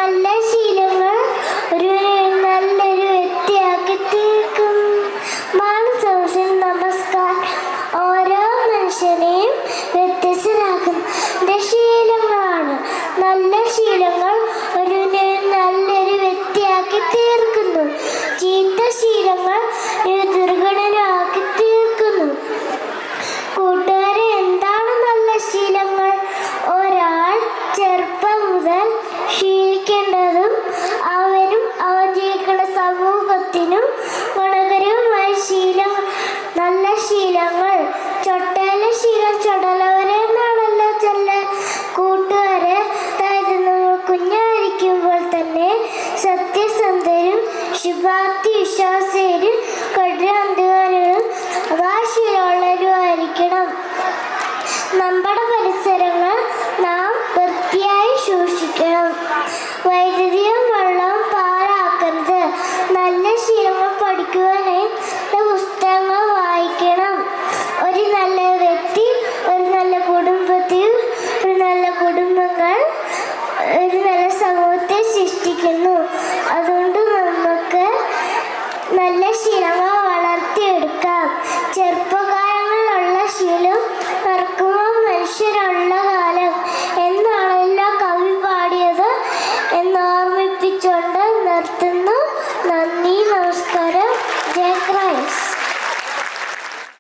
നല്ല ശീലങ്ങൾ ഒരു നല്ലൊരു വ്യക്തിയാക്കി തീർക്കും. മാനസ നമസ്കാരം ഓരോ മനുഷ്യനെയും വ്യത്യസ്തരാക്കും. ശീലങ്ങളാണ് നല്ല ശീലങ്ങൾ ഒരു നല്ലൊരു വ്യക്തിയാക്കി തീർക്കുന്നു. ചീത്ത ശീലങ്ങൾ ദുർഘടനാക്കി തീർക്കുന്നു. കൂട്ടുകാരെ, എന്താണ് നല്ല ശീലങ്ങൾ? ഒരാൾ ചെറുപ്പം മുതൽ ശീലിക്കേണ്ടതും അവൻ ജീവിക്കുന്ന സമൂഹത്തിനും ഗുണകരവുമായ ശീലങ്ങൾ. നല്ല ശീലങ്ങൾ ചൊട്ടയിലെ ശീലം ചുടലവരെ എന്നാണല്ലോ ചൊല്ല. കൂട്ടുകാരെ, അതായത് നമ്മൾ കുഞ്ഞായിരിക്കുമ്പോൾ തന്നെ സത്യസന്ധരും ശുഭാപ്തി വിശ്വാസരും കഠിനാധ്വാനികളും വാശിയുള്ളവരുമായിരിക്കണം. നമ്മുടെ പരിസരങ്ങൾ നാം വൃത്തിയായി സൂക്ഷിക്കണം. വൈദ്യുതിയും വെള്ളവും പാഴാക്കരുത്. നല്ല ശീലങ്ങൾ പഠിക്കുവാനായി പുസ്തകങ്ങൾ വായിക്കണം. ഒരു നല്ല വ്യക്തി ഒരു നല്ല കുടുംബത്തിൽ ഒരു നല്ല കുടുംബങ്ങൾ ഒരു നല്ല സമൂഹത്തെ സൃഷ്ടിക്കുന്നു. അതുകൊണ്ട് നമുക്ക് നല്ല ശീലങ്ങൾ